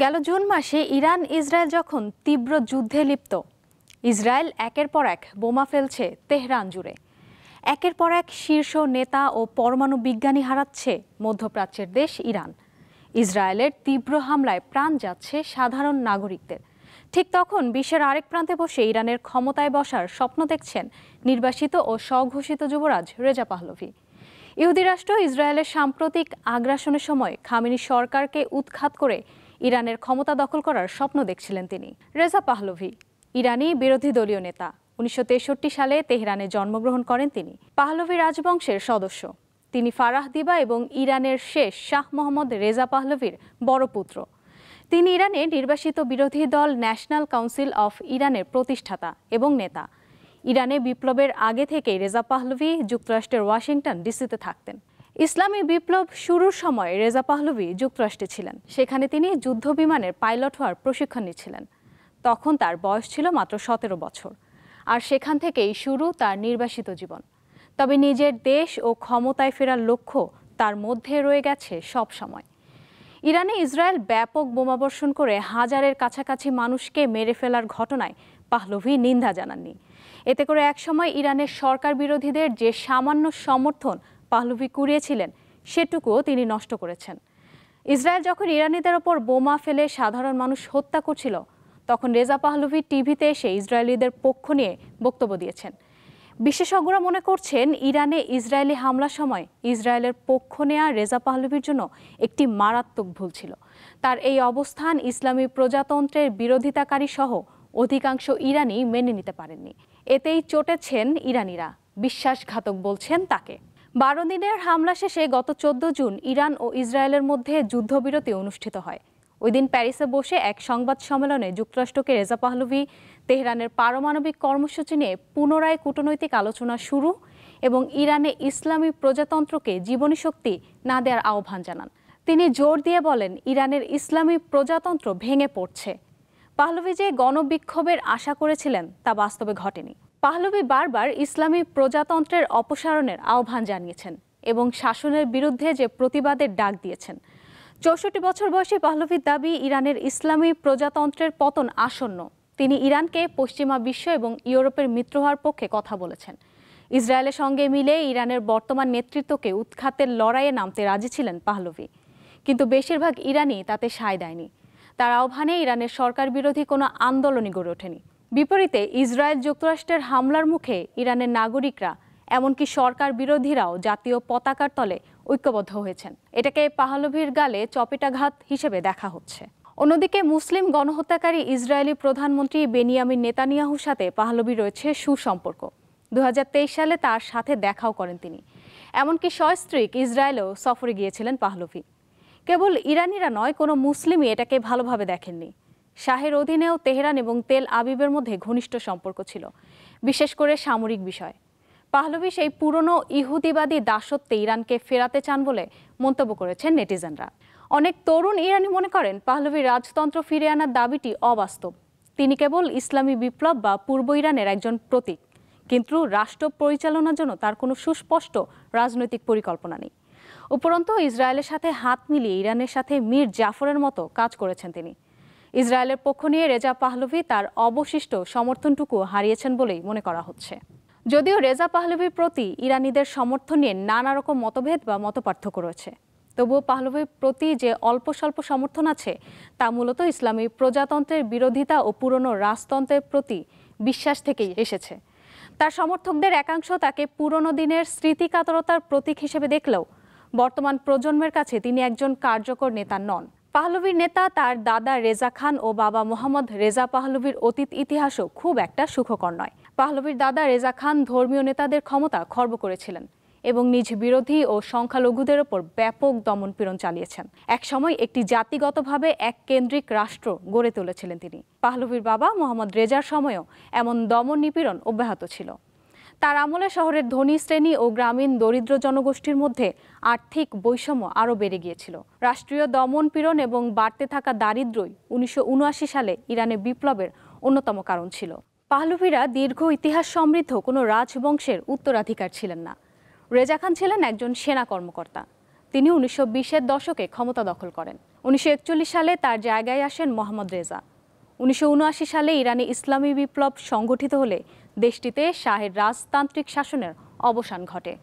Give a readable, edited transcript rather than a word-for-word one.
গেল জুন মাসে Iran Israel যখন তীব্র যুদ্ধে লিপ্ত, ইসরায়েল একের পর এক বোমা ফেলছে তেহরান জুড়ে। একের পর এক শীর্ষ নেতা ও পরমাণু বিজ্ঞানী হারাচ্ছে মধ্যপ্রাচ্যের দেশ ইরান। ইসরায়েলের তীব্র হামলায় প্রাণ যাচ্ছে সাধারণ নাগরিকদের। ঠিক তখন বিশ্বের আরেক প্রান্তে বসে ইরানের ক্ষমতায় বসার স্বপ্ন দেখছেন নির্বাসিত ও স্বঘোষিত যুবরাজ রেজা পাহলভি। ইহুদি রাষ্ট্র ইসরায়েলের সাম্প্রতিক আগ্রাসনের সময় খামেনি সরকারকে উৎখাত করে ইরানের ক্ষমতা দখল করার স্বপ্ন দেখছিলেন তিনি। রেজা পাহলভি ইরানি বিরোধী দলীয় নেতা। 1963 সালে তেহরানে জন্মগ্রহণ করেন তিনি। পাহলভি রাজবংশের সদস্য। তিনি ফারাহদিবা এবং ইরানের শেষ শাহ মোহাম্মদ রেজা পাহলভির বড় পুত্র। তিনি ইরানে নির্বাসিত বিরোধী দল ন্যাশনাল কাউন্সিল অফ ইরানের প্রতিষ্ঠাতা এবং নেতা। ইরানে বিপ্লবের আগে থেকেই রেজা পাহলভি যুক্তরাষ্ট্রের ওয়াশিংটন ডিসিতে থাকতেন। ইসলামী বিপ্লব শুরুর সময় রেজা পাহলভি যুক্তরাষ্ট্রে ছিলেন। সেখানে তিনি যুদ্ধ বিমানের পাইলট হওয়ার প্রশিক্ষণ নিচ্ছিলেন। তখন তার বয়স ছিল মাত্র 17 বছর। আর সেখান থেকেই শুরু তার নির্বাসিত জীবন। তবে নিজের দেশ ও ক্ষমতায় ফেরার লক্ষ্য তার মধ্যে রয়ে গেছে সব সময়। ইরানে ইসরায়েল ব্যাপক বোমাবর্ষণ করে হাজারের কাছাকাছি মানুষকে মেরে ফেলার ঘটনায় পাহলভি নিন্দা জানাননি। এতে করে একসময় ইরানের সরকার বিরোধীদের যে সামান্য সমর্থন পাহলভি কুড়িয়েছিলেন সেটুকুও তিনি নষ্ট করেছেন। ইসরায়েল যখন ইরানিদের ওপর বোমা ফেলে সাধারণ মানুষ হত্যা করছিল, তখন রেজা পাহলভি টিভিতে এসে ইসরায়েলিদের পক্ষ নিয়ে বক্তব্য দিয়েছেন। বিশেষজ্ঞরা মনে করছেন ইরানে ইসরায়েলি হামলার সময় ইসরায়েলের পক্ষ নেয়া রেজা পাহলভির জন্য একটি মারাত্মক ভুল ছিল। তার এই অবস্থান ইসলামী প্রজাতন্ত্রের বিরোধিতাকারী সহ অধিকাংশ ইরানি মেনে নিতে পারেননি। এতেই চটেছেন ইরানিরা, বিশ্বাসঘাতক বলছেন তাকে। 12 দিনের হামলা শেষে গত 14 জুন ইরান ও ইসরায়েলের মধ্যে যুদ্ধবিরতি অনুষ্ঠিত হয়। ওই দিন প্যারিসে বসে এক সংবাদ সম্মেলনে যুক্তরাষ্ট্রকে রেজা পাহলভি তেহরানের পারমাণবিক কর্মসূচি নিয়ে পুনরায় কূটনৈতিক আলোচনা শুরু এবং ইরানে ইসলামী প্রজাতন্ত্রকে জীবনী শক্তি না দেওয়ার আহ্বান জানান। তিনি জোর দিয়ে বলেন, ইরানের ইসলামী প্রজাতন্ত্র ভেঙে পড়ছে। পাহলভি যে গণবিক্ষোভের আশা করেছিলেন তা বাস্তবে ঘটেনি। পাহলভি বারবার ইসলামী প্রজাতন্ত্রের অপসারণের আহ্বান জানিয়েছেন এবং শাসনের বিরুদ্ধে যে প্রতিবাদের ডাক দিয়েছেন। 64 বছর বয়সী পাহলভির দাবি, ইরানের ইসলামী প্রজাতন্ত্রের পতন আসন্ন। তিনি ইরানকে পশ্চিমা বিশ্ব এবং ইউরোপের মিত্র হওয়ার পক্ষে কথা বলেছেন। ইসরায়েলের সঙ্গে মিলে ইরানের বর্তমান নেতৃত্বকে উৎখাতের লড়াইয়ে নামতে রাজি ছিলেন পাহলভি। কিন্তু বেশিরভাগ ইরানি তাতে সায় দেয়নি। তার আহ্বানে ইরানের সরকার বিরোধী কোনো আন্দোলনই গড়ে ওঠেনি। বিপরীতে ইসরায়েল যুক্তরাষ্ট্রের হামলার মুখে ইরানের নাগরিকরা, এমনকি সরকার বিরোধীরাও জাতীয় পতাকার তলে ঐক্যবদ্ধ হয়েছেন। এটাকে পাহলভির গালে চপেটাঘাত হিসেবে দেখা হচ্ছে। অন্যদিকে মুসলিম গণহত্যাকারী ইসরায়েলি প্রধানমন্ত্রী বেনিয়ামিন নেতানিয়াহুর সাথে পাহলভি রয়েছে সুসম্পর্ক। 2023 সালে তার সাথে দেখাও করেন তিনি। এমনকি সস্ত্রীক ইসরায়েলেও সফরে গিয়েছিলেন পাহলভি। কেবল ইরানিরা নয়, কোনো মুসলিমই এটাকে ভালোভাবে দেখেননি। শাহের অধীনেও তেহরান এবং তেল আবিবের মধ্যে ঘনিষ্ঠ সম্পর্ক ছিল, বিশেষ করে সামরিক বিষয়। পাহলভি সেই পুরনো ইহুদিবাদী দাসত্বে ইরানকে ফেরাতে চান বলে মন্তব্য করেছেন নেটিজেনরা। অনেক তরুণ ইরানি মনে করেন পাহলভির রাজতন্ত্র ফিরে আনার দাবিটি অবাস্তব। তিনি কেবল ইসলামী বিপ্লব বা পূর্ব ইরানের একজন প্রতীক, কিন্তু রাষ্ট্র পরিচালনার জন্য তার কোনো সুস্পষ্ট রাজনৈতিক পরিকল্পনা নেই। উপরন্তু ইসরায়েলের সাথে হাত মিলিয়ে ইরানের সাথে মীর জাফরের মতো কাজ করেছেন তিনি। ইসরায়েলের পক্ষ নিয়ে রেজা পাহলভি তার অবশিষ্ট সমর্থনটুকু হারিয়েছেন বলেই মনে করা হচ্ছে। যদিও রেজা পাহলভির প্রতি ইরানিদের সমর্থন নিয়ে নানা রকম মতভেদ বা মতপার্থক্য রয়েছে, তবুও পাহলভির প্রতি যে অল্প স্বল্প সমর্থন আছে তা মূলত ইসলামী প্রজাতন্ত্রের বিরোধিতা ও পুরনো রাজতন্ত্রের প্রতি বিশ্বাস থেকেই এসেছে। তার সমর্থকদের একাংশ তাকে পুরনো দিনের স্মৃতিকাতরতার প্রতীক হিসেবে দেখলেও বর্তমান প্রজন্মের কাছে তিনি একজন কার্যকর নেতা নন। পাহলভির নেতা তার দাদা রেজা খান ও বাবা মোহাম্মদ রেজা পাহলভির অতীত ইতিহাসও খুব একটা সুখকর নয়। পাহলভির দাদা রেজা খান ধর্মীয় নেতাদের ক্ষমতা খর্ব করেছিলেন এবং নিজ বিরোধী ও সংখ্যালঘুদের ওপর ব্যাপক দমনপীড়ন চালিয়েছেন। একসময় একটি জাতিগতভাবে এক কেন্দ্রিক রাষ্ট্র গড়ে তুলেছিলেন তিনি। পাহলভির বাবা মোহাম্মদ রেজার সময়ও এমন দমন নিপীড়ন অব্যাহত ছিল। তার আমলে শহরের ধনী শ্রেণী ও গ্রামীণ দরিদ্র জনগোষ্ঠীর মধ্যে আর্থিক বৈষম্য আরও বেড়ে গিয়েছিল। রাষ্ট্রীয় দমনপীড়ন এবং বাড়তে থাকা দারিদ্র্যই 1979 সালে ইরানে বিপ্লবের অন্যতম কারণ ছিল। পাহলভিরা দীর্ঘ ইতিহাস সমৃদ্ধ কোনো রাজবংশের উত্তরাধিকার ছিলেন না। রেজা খান ছিলেন একজন সেনা কর্মকর্তা। তিনি 1920-এর দশকে ক্ষমতা দখল করেন। 1941 সালে তার জায়গায় আসেন মোহাম্মদ রেজা। 1979 সালে ইরানি ইসলামী বিপ্লব সংগঠিত হলে দেশটিতে শাহের রাজতান্ত্রিক শাসনের অবসান ঘটে।